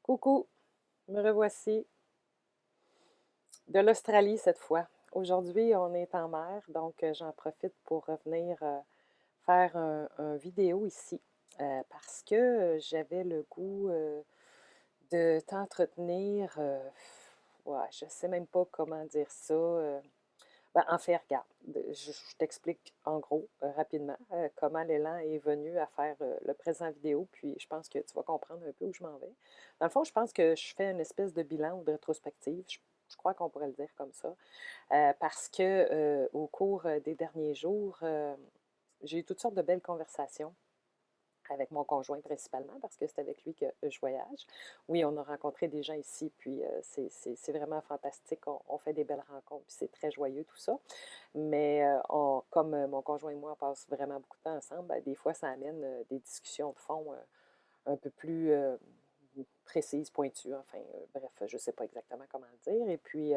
Coucou, me revoici de l'Australie cette fois. Aujourd'hui, on est en mer, donc j'en profite pour revenir faire un vidéo ici parce que j'avais le goût de t'entretenir. Ouais, je sais même pas comment dire ça. En fait, regarde, je t'explique en gros, rapidement, comment l'élan est venu à faire le présent vidéo, puis je pense que tu vas comprendre un peu où je m'en vais. Dans le fond, je pense que je fais une espèce de bilan ou de rétrospective, je crois qu'on pourrait le dire comme ça, parce que au cours des derniers jours, j'ai eu toutes sortes de belles conversations avec mon conjoint principalement, parce que c'est avec lui que je voyage. Oui, on a rencontré des gens ici, puis c'est vraiment fantastique. On fait des belles rencontres, puis c'est très joyeux tout ça. Mais comme mon conjoint et moi, on passe vraiment beaucoup de temps ensemble, ben, des fois, ça amène des discussions de fond un peu plus précises, pointues. Enfin, bref, je ne sais pas exactement comment le dire. Et puis,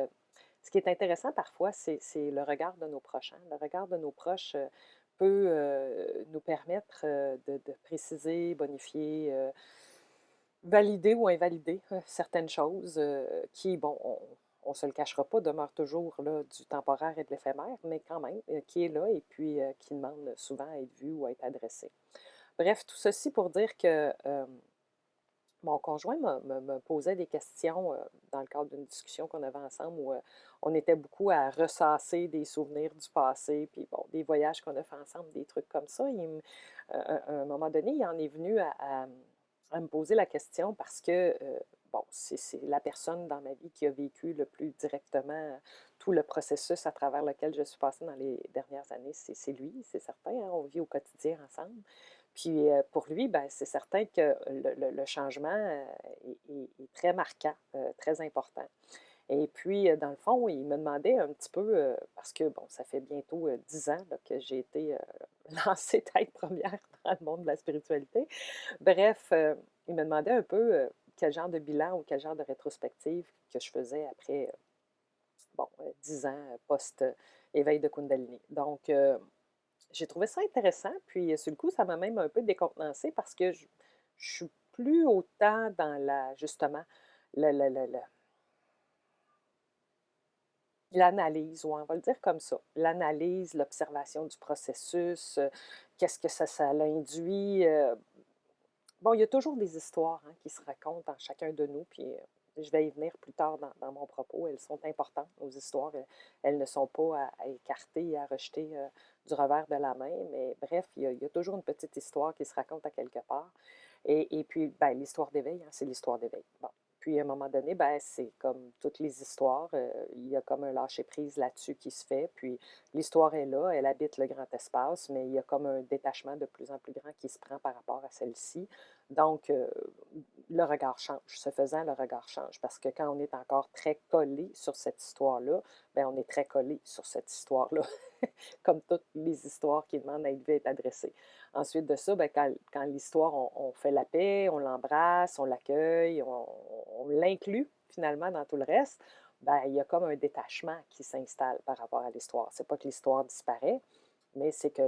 ce qui est intéressant parfois, c'est le regard de nos proches, hein. Le regard de nos proches peut nous permettre de préciser, bonifier, valider ou invalider certaines choses qui, bon, on ne se le cachera pas, demeurent toujours là, du temporaire et de l'éphémère, mais quand même, qui est là et puis qui demande souvent à être vu ou à être adressé. Bref, tout ceci pour dire que mon conjoint me posait des questions dans le cadre d'une discussion qu'on avait ensemble où on était beaucoup à ressasser des souvenirs du passé, puis bon, des voyages qu'on a fait ensemble, des trucs comme ça. À un moment donné, il en est venu à me poser la question parce que, bon, c'est la personne dans ma vie qui a vécu le plus directement tout le processus à travers lequel je suis passée dans les dernières années. C'est lui, c'est certain, hein, on vit au quotidien ensemble. Puis pour lui, ben, c'est certain que le changement est très marquant, très important. Et puis, dans le fond, il me demandait un petit peu, parce que, bon, ça fait bientôt 10 ans là, que j'ai été lancée tête première dans le monde de la spiritualité. Bref, il me demandait un peu quel genre de bilan ou quel genre de rétrospective que je faisais après, bon, 10 ans post-éveil de Kundalini. Donc, j'ai trouvé ça intéressant, puis sur le coup, ça m'a même un peu décontenancée parce que je suis plus autant dans justement, le- le- le- le- l'analyse, ou on va le dire comme ça, l'analyse, l'observation du processus, qu'est-ce que ça l'induit. Bon, il y a toujours des histoires hein, qui se racontent en chacun de nous, puis je vais y venir plus tard dans mon propos. Elles sont importantes, nos histoires. Elles ne sont pas à écarter et à rejeter du revers de la main, mais bref, il y a toujours une petite histoire qui se raconte à quelque part. Et puis, ben, l'histoire d'éveil, hein, c'est l'histoire d'éveil. Bon. Puis, à un moment donné, ben, c'est comme toutes les histoires, il y a comme un lâcher-prise là-dessus qui se fait. Puis, l'histoire est là, elle habite le grand espace, mais il y a comme un détachement de plus en plus grand qui se prend par rapport à celle-ci. Donc, le regard change. Ce faisant, le regard change. Parce que quand on est encore très collé sur cette histoire-là, bien, on est très collé sur cette histoire-là, comme toutes les histoires qui demandent à être adressées. Ensuite de ça, bien, quand l'histoire, on fait la paix, on l'embrasse, on l'accueille, on l'inclut finalement dans tout le reste, bien, il y a comme un détachement qui s'installe par rapport à l'histoire. C'est pas que l'histoire disparaît, mais c'est que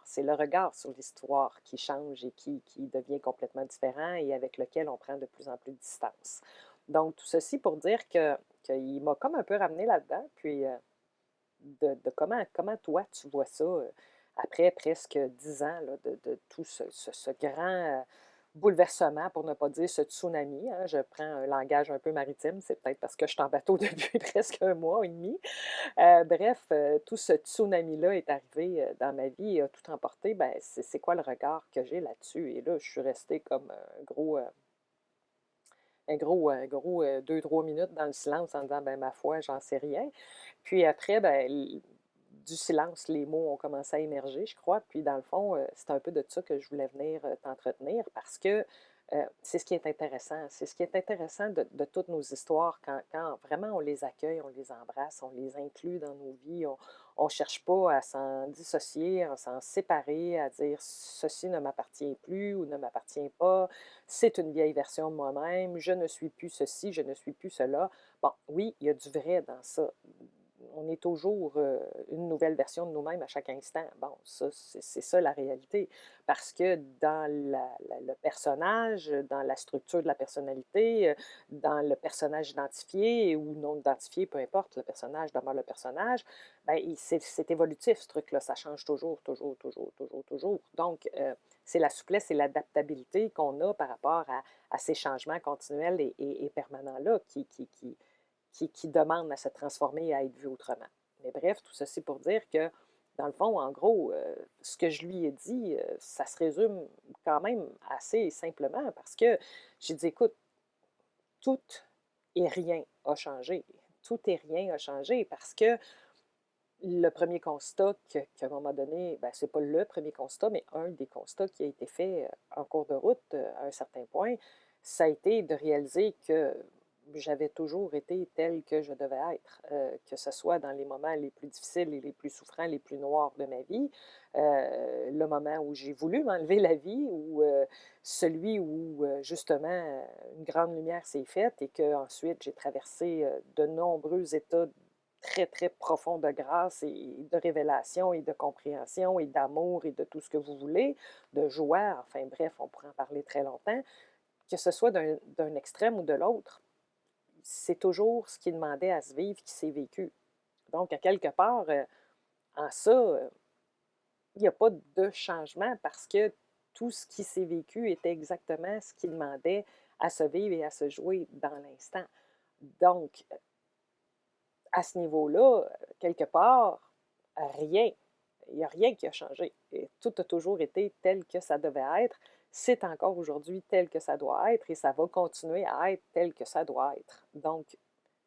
c'est le regard sur l'histoire qui change et qui devient complètement différent et avec lequel on prend de plus en plus de distance. Donc, tout ceci pour dire qu'il m'a comme un peu ramené là-dedans, puis de comment toi tu vois ça après presque 10 ans là, de tout ce grand bouleversement, pour ne pas dire ce tsunami. Hein. Je prends un langage un peu maritime, c'est peut-être parce que je suis en bateau depuis presque un mois et demi. Bref, tout ce tsunami-là est arrivé dans ma vie et a tout emporté. Ben, c'est quoi le regard que j'ai là-dessus? Et là, je suis restée comme un gros 2-3 minutes dans le silence en disant, ben, ma foi, j'en sais rien. Puis après, ben, du silence, les mots ont commencé à émerger, je crois. Puis dans le fond, c'est un peu de ça que je voulais venir t'entretenir parce que c'est ce qui est intéressant. C'est ce qui est intéressant de toutes nos histoires quand vraiment on les accueille, on les embrasse, on les inclut dans nos vies. On ne cherche pas à s'en dissocier, à s'en séparer, à dire ceci ne m'appartient plus ou ne m'appartient pas. C'est une vieille version de moi-même. Je ne suis plus ceci, je ne suis plus cela. Bon, oui, il y a du vrai dans ça. on est toujours une nouvelle version de nous-mêmes à chaque instant. Bon, ça, c'est ça la réalité. Parce que dans le personnage, dans la structure de la personnalité, dans le personnage identifié ou non identifié, peu importe, le personnage demeure le personnage, ben, c'est évolutif ce truc-là. Ça change toujours, toujours, toujours, toujours, toujours. Donc, c'est la souplesse et l'adaptabilité qu'on a par rapport à ces changements continuels et permanents-là qui demandent à se transformer et à être vus autrement. Mais bref, tout ceci pour dire que, dans le fond, en gros, ce que je lui ai dit, ça se résume quand même assez simplement parce que j'ai dit, écoute, tout et rien a changé. Tout et rien a changé parce que le premier constat qu'à un moment donné, ben, c'est pas le premier constat, mais un des constats qui a été fait en cours de route à un certain point, ça a été de réaliser que j'avais toujours été telle que je devais être, que ce soit dans les moments les plus difficiles et les plus souffrants, les plus noirs de ma vie, le moment où j'ai voulu m'enlever la vie, ou celui où justement une grande lumière s'est faite et qu'ensuite j'ai traversé de nombreux états très, très profond de grâce et de révélation et de compréhension et d'amour et de tout ce que vous voulez, de joie, enfin bref, on pourrait en parler très longtemps, que ce soit d'un extrême ou de l'autre, c'est toujours ce qui demandait à se vivre qui s'est vécu. Donc, à quelque part, en ça, il n'y a pas de changement parce que tout ce qui s'est vécu était exactement ce qui demandait à se vivre et à se jouer dans l'instant. Donc, à ce niveau-là, quelque part, rien. Il n'y a rien qui a changé. Et tout a toujours été tel que ça devait être. C'est encore aujourd'hui tel que ça doit être et ça va continuer à être tel que ça doit être. Donc,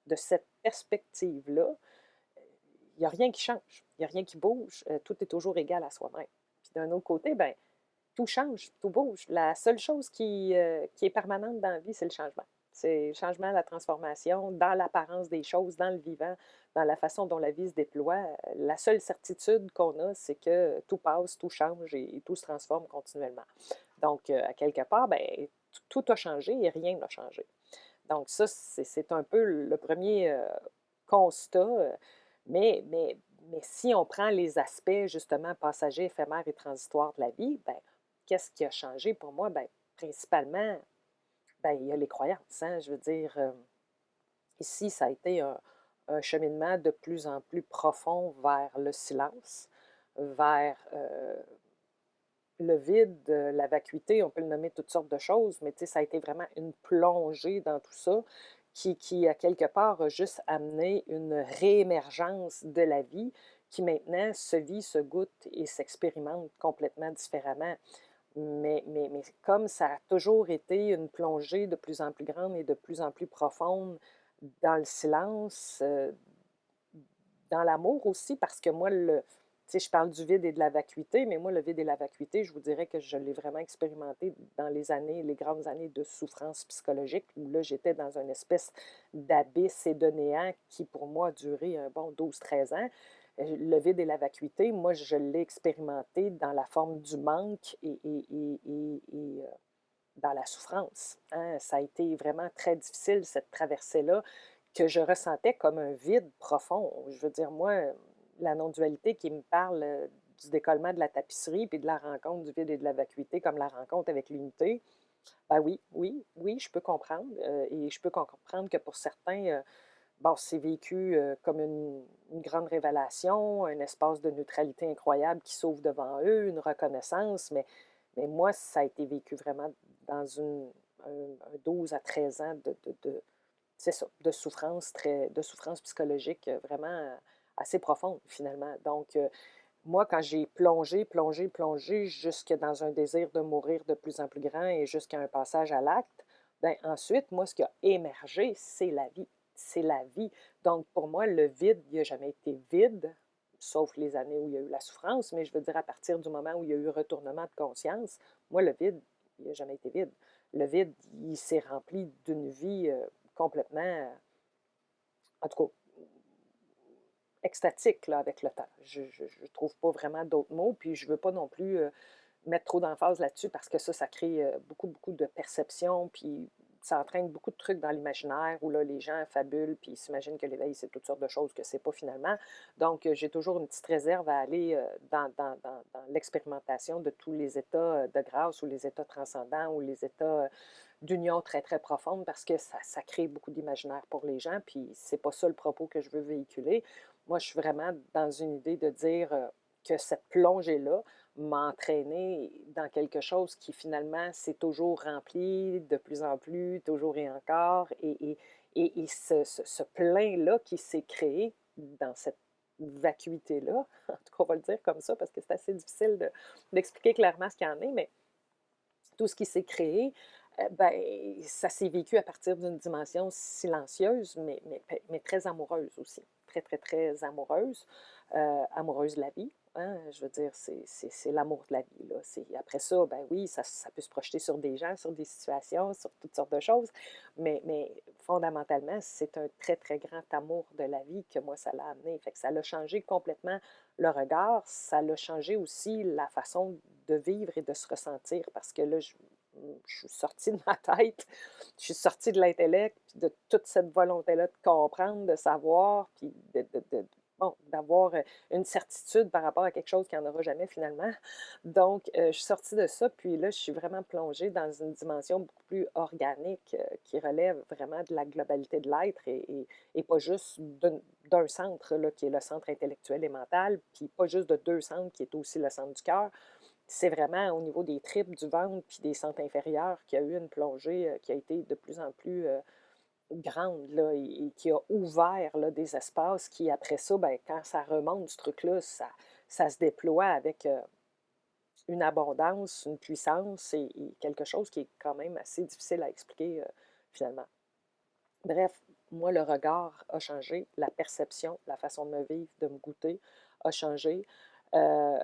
de cette perspective-là, il n'y a rien qui change, il n'y a rien qui bouge, tout est toujours égal à soi-même. Puis d'un autre côté, ben, tout change, tout bouge. La seule chose qui est permanente dans la vie, c'est le changement. C'est le changement, la transformation, dans l'apparence des choses, dans le vivant, dans la façon dont la vie se déploie. La seule certitude qu'on a, c'est que tout passe, tout change et tout se transforme continuellement. Donc, à quelque part, ben, tout a changé et rien n'a changé. Donc, ça, c'est un peu le premier constat. Mais si on prend les aspects, justement, passagers, éphémères et transitoires de la vie, ben, qu'est-ce qui a changé pour moi? Ben, principalement, ben, il y a les croyances. Hein? Je veux dire, ici, ça a été un cheminement de plus en plus profond vers le silence, vers le vide, la vacuité, on peut le nommer toutes sortes de choses, mais ça a été vraiment une plongée dans tout ça qui à quelque part, a juste amené une réémergence de la vie qui maintenant se vit, se goûte et s'expérimente complètement différemment. Mais comme ça a toujours été une plongée de plus en plus grande et de plus en plus profonde dans le silence, dans l'amour aussi, parce que moi, je parle du vide et de la vacuité, mais moi, le vide et la vacuité, je vous dirais que je l'ai vraiment expérimenté dans les grandes années de souffrance psychologique, où là, j'étais dans une espèce d'abysse et de néant qui, pour moi, a duré un bon 12-13 ans. Le vide et la vacuité, moi, je l'ai expérimenté dans la forme du manque et dans la souffrance. Hein. Ça a été vraiment très difficile, cette traversée-là, que je ressentais comme un vide profond. Je veux dire, moi, la non-dualité qui me parle du décollement de la tapisserie puis de la rencontre du vide et de la vacuité comme la rencontre avec l'unité, ben oui, oui, oui, je peux comprendre. Et je peux comprendre que pour certains, bon, c'est vécu comme une grande révélation, un espace de neutralité incroyable qui s'ouvre devant eux, une reconnaissance, mais moi, ça a été vécu vraiment dans un 12 à 13 ans c'est ça, de souffrance psychologique vraiment assez profonde finalement. Donc, moi, quand j'ai plongé, plongé, plongé jusque dans un désir de mourir de plus en plus grand et jusqu'à un passage à l'acte, ben ensuite, moi, ce qui a émergé, c'est la vie. C'est la vie. Donc, pour moi, le vide, il n'a jamais été vide, sauf les années où il y a eu la souffrance, mais je veux dire, à partir du moment où il y a eu retournement de conscience, moi, le vide, il n'a jamais été vide. Le vide, il s'est rempli d'une vie complètement, en tout cas, extatique là, avec le temps. Je ne trouve pas vraiment d'autres mots, puis je ne veux pas non plus mettre trop d'emphase là-dessus parce que ça crée beaucoup, beaucoup de perceptions, puis ça entraîne beaucoup de trucs dans l'imaginaire où là, les gens fabulent puis ils s'imaginent que l'éveil, c'est toutes sortes de choses que c'est pas finalement. Donc, j'ai toujours une petite réserve à aller dans l'expérimentation de tous les états de grâce ou les états transcendants ou les états d'union très, très profonde parce que ça crée beaucoup d'imaginaire pour les gens, puis c'est pas ça le propos que je veux véhiculer. Moi, je suis vraiment dans une idée de dire que cette plongée-là m'a entraînée dans quelque chose qui finalement s'est toujours rempli de plus en plus, toujours et encore, et ce plein-là qui s'est créé dans cette vacuité-là, en tout cas, on va le dire comme ça parce que c'est assez difficile d'expliquer clairement ce qu'il y en est, mais tout ce qui s'est créé, ben, ça s'est vécu à partir d'une dimension silencieuse, mais très amoureuse aussi. Très, très, très amoureuse. Amoureuse de la vie. Hein? Je veux dire, c'est l'amour de la vie. Là. Après ça, ben oui, ça peut se projeter sur des gens, sur des situations, sur toutes sortes de choses, mais fondamentalement, c'est un très, très grand amour de la vie que moi, ça l'a amené. Fait que ça l'a changé complètement le regard, ça l'a changé aussi la façon de vivre et de se ressentir parce que là, je suis sortie de ma tête, je suis sortie de l'intellect, puis de toute cette volonté-là de comprendre, de savoir, puis bon, d'avoir une certitude par rapport à quelque chose qui n'y en aura jamais finalement. Donc, je suis sortie de ça, puis là, je suis vraiment plongée dans une dimension beaucoup plus organique qui relève vraiment de la globalité de l'être et pas juste d'un centre, là, qui est le centre intellectuel et mental, puis pas juste de deux centres, qui est aussi le centre du cœur. C'est vraiment au niveau des tripes, du ventre, puis des centres inférieurs qu'il y a eu une plongée qui a été de plus en plus grande, là, et qui a ouvert là, des espaces qui, après ça, ben, quand ça remonte, ce truc-là, ça se déploie avec une abondance, une puissance et quelque chose qui est quand même assez difficile à expliquer finalement. Bref, moi, le regard a changé, la perception, la façon de me vivre, de me goûter a changé. Euh,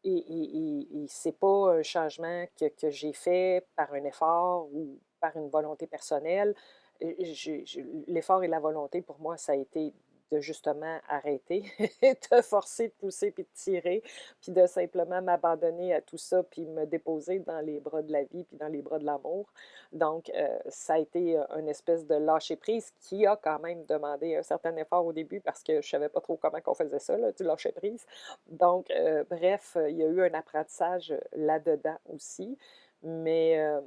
et c'est pas un changement que j'ai fait par un effort ou par une volonté personnelle. L'effort et la volonté, pour moi, ça a été de justement arrêter, de forcer, de pousser, puis de tirer, puis de simplement m'abandonner à tout ça, puis me déposer dans les bras de la vie, puis dans les bras de l'amour. Donc, ça a été une espèce de lâcher-prise qui a quand même demandé un certain effort au début parce que je savais pas trop comment on faisait ça, là, du lâcher-prise. Donc, bref, il y a eu un apprentissage là-dedans aussi, mais, euh,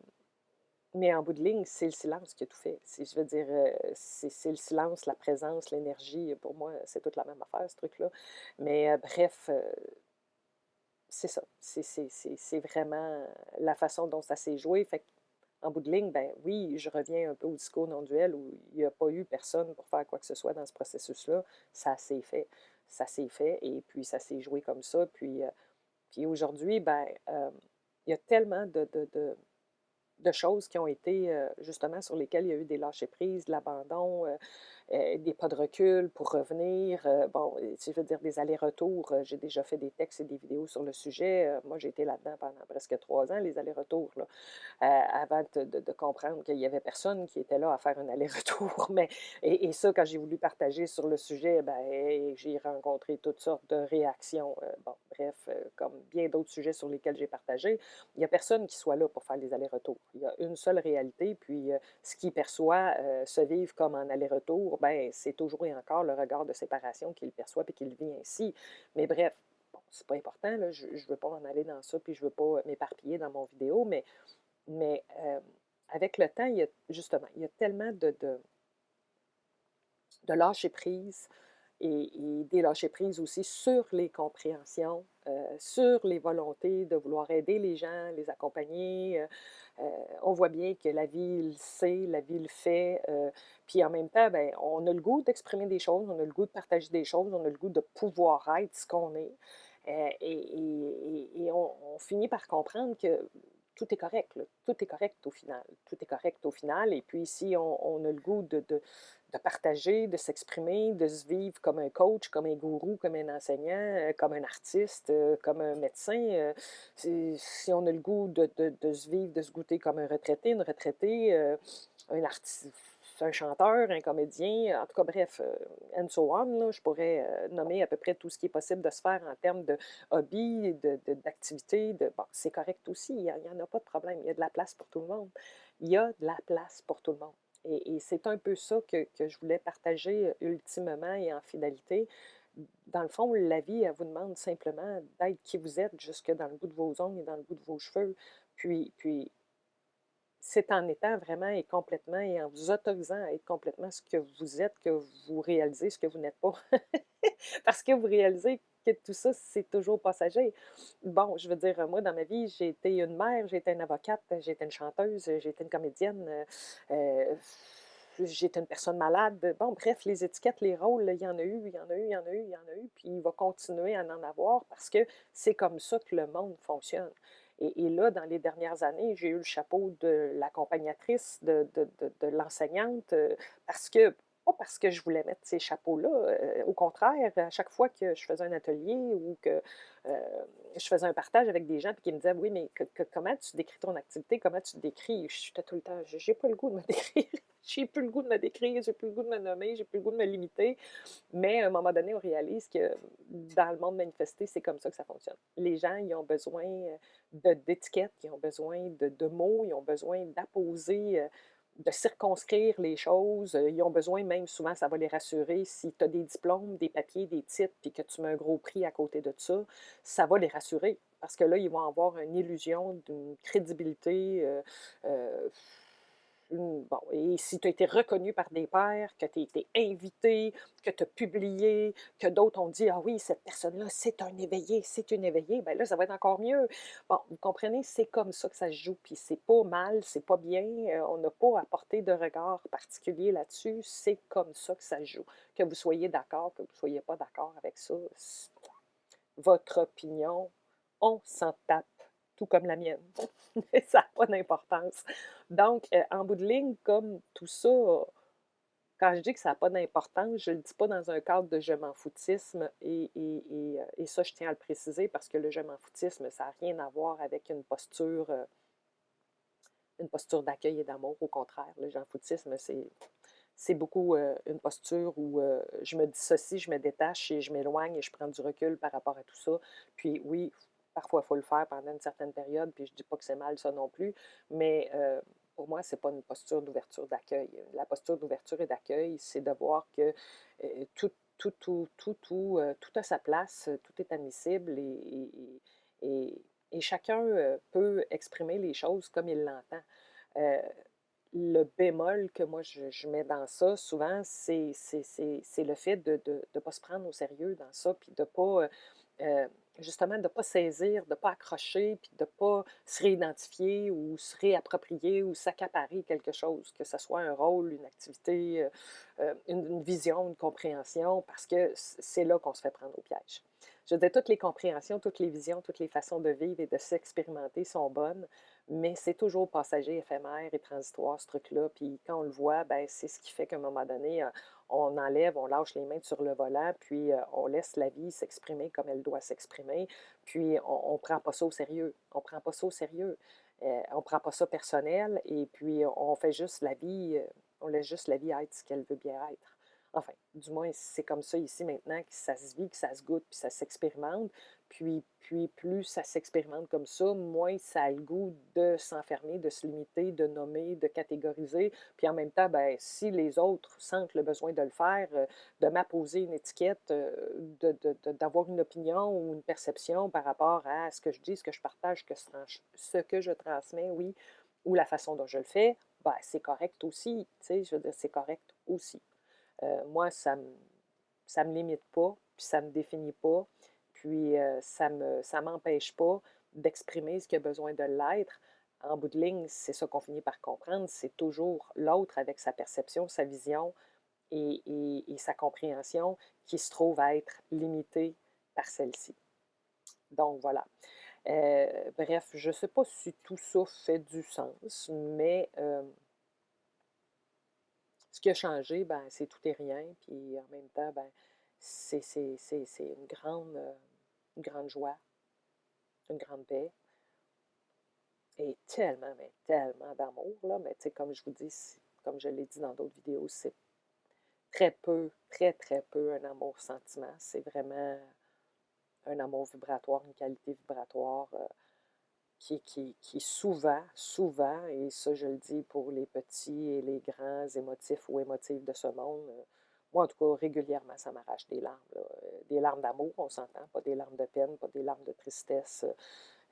mais en bout de ligne, c'est le silence qui a tout fait. Je veux dire, c'est le silence, la présence, l'énergie. Pour moi, c'est toute la même affaire, ce truc-là. Mais bref, c'est ça. C'est vraiment la façon dont ça s'est joué. Fait en bout de ligne, ben oui, je reviens un peu au discours non-duel où il n'y a pas eu personne pour faire quoi que ce soit dans ce processus-là. Ça s'est fait. Ça s'est fait et puis ça s'est joué comme ça. Puis aujourd'hui, ben, il y a tellement de choses qui ont été justement sur lesquelles il y a eu des lâchers-prises, de l'abandon, des pas de recul pour revenir. Bon, je veux dire, des allers-retours. J'ai déjà fait des textes et des vidéos sur le sujet. Moi, j'ai été là-dedans pendant presque 3 ans, les allers-retours, là, avant de comprendre qu'il n'y avait personne qui était là à faire un aller-retour. Et ça, quand j'ai voulu partager sur le sujet, ben, j'ai rencontré toutes sortes de réactions. Bon, bref, comme bien d'autres sujets sur lesquels j'ai partagé, il n'y a personne qui soit là pour faire les allers-retours. Il y a une seule réalité, puis ce qui perçoit se vivre comme en aller-retour, ben, c'est toujours et encore le regard de séparation qu'il perçoit et qu'il vit ainsi. Mais bref, bon, c'est pas important, là, je ne veux pas en aller dans ça, puis je ne veux pas m'éparpiller dans mon vidéo, mais avec le temps, justement, il y a tellement de lâcher prise et des lâcher prise aussi sur les compréhensions, sur les volontés de vouloir aider les gens, les accompagner. On voit bien que la vie le sait, la vie le fait. Puis en même temps, ben, on a le goût d'exprimer des choses, on a le goût de partager des choses, on a le goût de pouvoir être ce qu'on est. Et on finit par comprendre que tout est correct, là. Tout est correct au final. Tout est correct au final. Et puis, si on a le goût de partager, de s'exprimer, de se vivre comme un coach, comme un gourou, comme un enseignant, comme un artiste, comme un médecin, si on a le goût de se vivre, de se goûter comme un retraité, une retraitée, un artiste, un chanteur, un comédien, en tout cas, bref, and so on, là, je pourrais nommer à peu près tout ce qui est possible de se faire en termes de hobby, d'activité. Bon, c'est correct aussi, il n'y en a pas de problème, il y a de la place pour tout le monde. il y a de la place pour tout le monde. Et c'est un peu ça que je voulais partager ultimement et en finalité. Dans le fond, la vie, elle vous demande simplement d'être qui vous êtes jusque dans le bout de vos ongles et dans le bout de vos cheveux. Puis c'est en étant vraiment et complètement et en vous autorisant à être complètement ce que vous êtes que vous réalisez ce que vous n'êtes pas. Parce que vous réalisez que tout ça, c'est toujours passager. Bon, je veux dire, moi, dans ma vie, j'ai été une mère, j'ai été une avocate, j'ai été une chanteuse, j'ai été une comédienne, j'ai été une personne malade. Bon, bref, les étiquettes, les rôles, il y en a eu, il y en a eu, il y en a eu, il y en a eu, puis il va continuer à en avoir parce que c'est comme ça que le monde fonctionne. Et là, dans les dernières années, j'ai eu le chapeau de l'accompagnatrice, de l'enseignante, parce que pas parce que je voulais mettre ces chapeaux-là. Au contraire, à chaque fois que je faisais un atelier ou que je faisais un partage avec des gens puis qui me disaient oui, mais comment tu décris ton activité, comment tu te décris? J'étais tout le temps, j'ai pas le goût de me décrire. J'ai plus le goût de me décrire, j'ai plus le goût de me nommer, j'ai plus le goût de me limiter. Mais à un moment donné, on réalise que dans le monde manifesté, c'est comme ça que ça fonctionne. Les gens, ils ont besoin d'étiquettes, ils ont besoin de mots, ils ont besoin d'apposer de circonscrire les choses. Ils ont besoin, même souvent, ça va les rassurer. Si tu as des diplômes, des papiers, des titres, puis que tu mets un gros prix à côté de ça va les rassurer. Parce que là, ils vont avoir une illusion d'une crédibilité. Bon, et si tu as été reconnu par des pairs, que tu as été invité, que tu as publié, que d'autres ont dit: ah oui, cette personne-là, c'est un éveillé, c'est une éveillée, bien là, ça va être encore mieux. Bon, vous comprenez, c'est comme ça que ça se joue, puis c'est pas mal, c'est pas bien, on n'a pas à porter de regard particulier là-dessus, c'est comme ça que ça se joue. Que vous soyez d'accord, que vous ne soyez pas d'accord avec ça, votre opinion, on s'en tape, tout comme la mienne. Ça n'a pas d'importance. Donc, en bout de ligne, comme tout ça, quand je dis que ça n'a pas d'importance, je ne le dis pas dans un cadre de je m'en foutisme, et ça, je tiens à le préciser parce que le je m'en foutisme, ça n'a rien à voir avec une posture d'accueil et d'amour. Au contraire, le je m'en foutisme, c'est beaucoup une posture où je me dissocie, je me détache et je m'éloigne et je prends du recul par rapport à tout ça. Puis oui, parfois, il faut le faire pendant une certaine période, puis je ne dis pas que c'est mal ça non plus, mais pour moi, ce n'est pas une posture d'ouverture d'accueil. La posture d'ouverture et d'accueil, c'est de voir que tout a sa place, tout est admissible et chacun peut exprimer les choses comme il l'entend. Euh, le bémol que moi je mets dans ça, souvent, c'est le fait de ne pas se prendre au sérieux dans ça, puis de ne pas, justement, de ne pas saisir, de ne pas accrocher, puis de ne pas se réidentifier ou se réapproprier ou s'accaparer quelque chose, que ce soit un rôle, une activité, une vision, une compréhension, parce que c'est là qu'on se fait prendre au piège. Je veux dire, toutes les compréhensions, toutes les visions, toutes les façons de vivre et de s'expérimenter sont bonnes, mais c'est toujours passager, éphémère et transitoire, ce truc-là. Puis quand on le voit, ben, c'est ce qui fait qu'à un moment donné, on enlève, on lâche les mains sur le volant, puis on laisse la vie s'exprimer comme elle doit s'exprimer. Puis on ne prend pas ça au sérieux. On ne prend pas ça au sérieux. On ne prend pas ça personnel. Et puis on fait juste la vie, on laisse juste la vie être ce qu'elle veut bien être. Enfin, du moins, c'est comme ça ici maintenant que ça se vit, que ça se goûte, puis ça s'expérimente. Puis plus ça s'expérimente comme ça, moins ça a le goût de s'enfermer, de se limiter, de nommer, de catégoriser. Puis en même temps, ben, si les autres sentent le besoin de le faire, de m'apposer une étiquette, d'avoir une opinion ou une perception par rapport à ce que je dis, ce que je partage, ce que je transmets, oui, ou la façon dont je le fais, ben, c'est correct aussi. Tu sais, je veux dire, c'est correct aussi. Moi, ça me limite pas, puis ça me définit pas, puis ça m'empêche pas d'exprimer ce qui a besoin de l'être. En bout de ligne, c'est ça qu'on finit par comprendre, c'est toujours l'autre avec sa perception, sa vision et sa compréhension qui se trouve à être limitée par celle-ci. Donc voilà. Bref, je ne sais pas si tout ça fait du sens, mais ce qui a changé, ben, c'est tout et rien. Puis en même temps, ben, c'est une grande joie, une grande paix et tellement, mais tellement d'amour, là. Mais tu sais, comme je vous dis, comme je l'ai dit dans d'autres vidéos, c'est très peu, très, très peu un amour-sentiment. C'est vraiment un amour vibratoire, une qualité vibratoire qui souvent, et ça je le dis pour les petits et les grands émotifs ou émotifs de ce monde, moi en tout cas régulièrement ça m'arrache des larmes, là. Des larmes d'amour, on s'entend, pas des larmes de peine, pas des larmes de tristesse.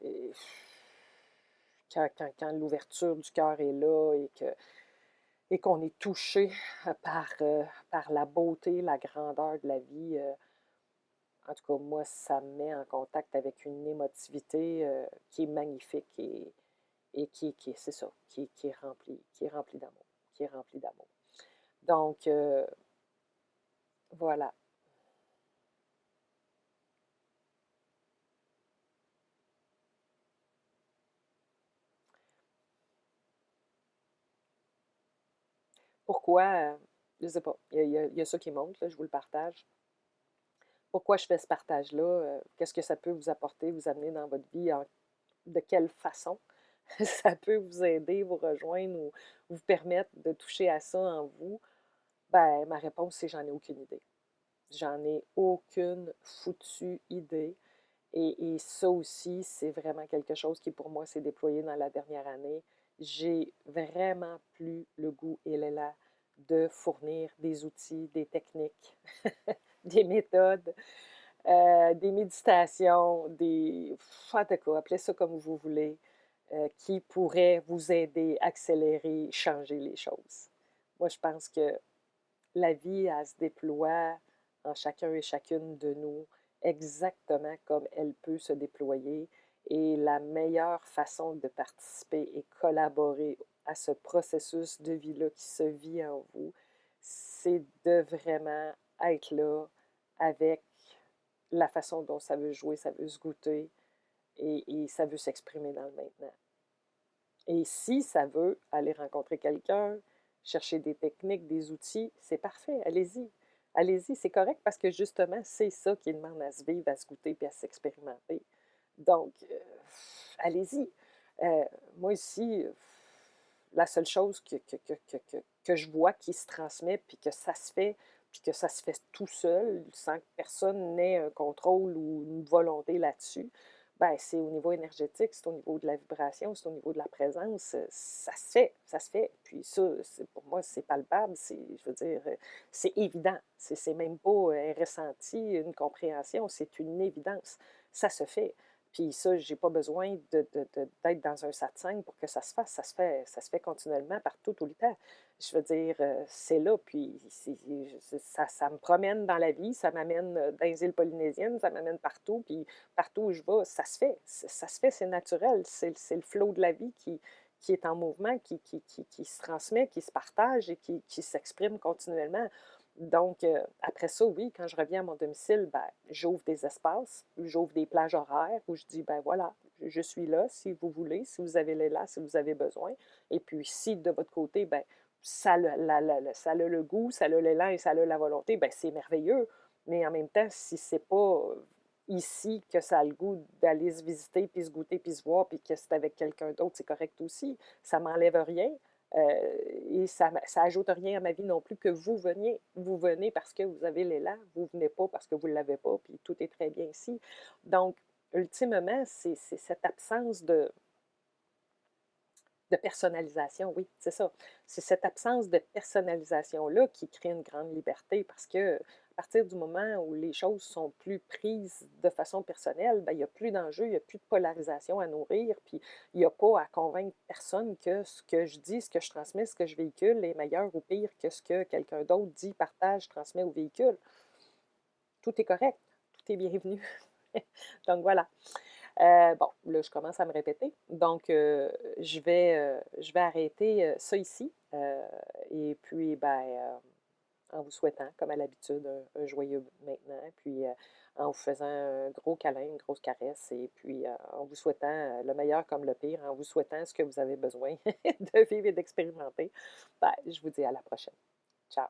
Et quand l'ouverture du cœur est là et qu'on est touché par la beauté, la grandeur de la vie, en tout cas, moi, ça me met en contact avec une émotivité qui est magnifique et c'est ça, qui est remplie d'amour, qui est remplie d'amour. Donc, voilà. Pourquoi, je ne sais pas, il y a ça qui monte, là, je vous le partage. Pourquoi je fais ce partage-là? Qu'est-ce que ça peut vous apporter, vous amener dans votre vie? De quelle façon ça peut vous aider, vous rejoindre ou vous permettre de toucher à ça en vous? Ben, ma réponse, c'est j'en ai aucune idée. J'en ai aucune foutue idée. Et ça aussi, c'est vraiment quelque chose qui, pour moi, s'est déployé dans la dernière année. J'ai vraiment plus le goût et l'élan de fournir des outils, des techniques, des méthodes, des méditations, en tout cas, appelez ça comme vous voulez, qui pourraient vous aider, accélérer, changer les choses. Moi, je pense que la vie, elle se déploie en chacun et chacune de nous exactement comme elle peut se déployer. Et la meilleure façon de participer et collaborer à ce processus de vie-là qui se vit en vous, c'est de vraiment être là avec la façon dont ça veut jouer, ça veut se goûter et ça veut s'exprimer dans le maintenant. Et si ça veut aller rencontrer quelqu'un, chercher des techniques, des outils, c'est parfait, allez-y. Allez-y, c'est correct parce que justement, c'est ça qui demande à se vivre, à se goûter puis à s'expérimenter. Donc, allez-y. Moi ici, la seule chose que je vois qui se transmet, puis que ça se fait tout seul, sans que personne n'ait un contrôle ou une volonté là-dessus, ben, c'est au niveau énergétique, c'est au niveau de la vibration, c'est au niveau de la présence, ça se fait, ça se fait. Puis ça, pour moi, c'est palpable, je veux dire, c'est évident. C'est même pas un ressenti, une compréhension, c'est une évidence. Ça se fait. Puis ça, j'ai pas besoin d'être dans un satsang pour que ça se fasse. Ça se fait continuellement, partout, tout le temps. Je veux dire, c'est là, puis ça me promène dans la vie, ça m'amène dans les îles polynésiennes, ça m'amène partout, puis partout où je vais, ça se fait. Ça se fait, c'est naturel. C'est le flot de la vie qui est en mouvement, qui se transmet, qui se partage et qui s'exprime continuellement. Donc, après ça, oui, quand je reviens à mon domicile, ben, j'ouvre des espaces, j'ouvre des plages horaires où je dis, ben voilà, je suis là si vous voulez, si vous avez l'élan, si vous avez besoin. Et puis, si de votre côté, ben, ça a le goût, ça a l'élan et ça a la volonté, ben, c'est merveilleux. Mais en même temps, si c'est pas ici que ça a le goût d'aller se visiter, puis se goûter, puis se voir, puis que c'est avec quelqu'un d'autre, c'est correct aussi. Ça m'enlève rien. Et ça ajoute rien à ma vie non plus que vous veniez. Vous venez parce que vous avez l'élan, vous venez pas parce que vous ne l'avez pas, puis tout est très bien ici. Donc, ultimement, c'est cette absence de personnalisation, oui, c'est ça. C'est cette absence de personnalisation-là qui crée une grande liberté parce que à partir du moment où les choses sont plus prises de façon personnelle, ben, il n'y a plus d'enjeu, il n'y a plus de polarisation à nourrir, puis il n'y a pas à convaincre personne que ce que je dis, ce que je transmets, ce que je véhicule est meilleur ou pire que ce que quelqu'un d'autre dit, partage, transmet ou véhicule. Tout est correct, tout est bienvenu. Donc voilà. Bon, là, je commence à me répéter. Donc, je vais arrêter ça ici. Et puis, ben, en vous souhaitant, comme à l'habitude, un joyeux maintenant. Puis, en vous faisant un gros câlin, une grosse caresse. Et puis, en vous souhaitant le meilleur comme le pire, en vous souhaitant ce que vous avez besoin de vivre et d'expérimenter. Ben, je vous dis à la prochaine. Ciao.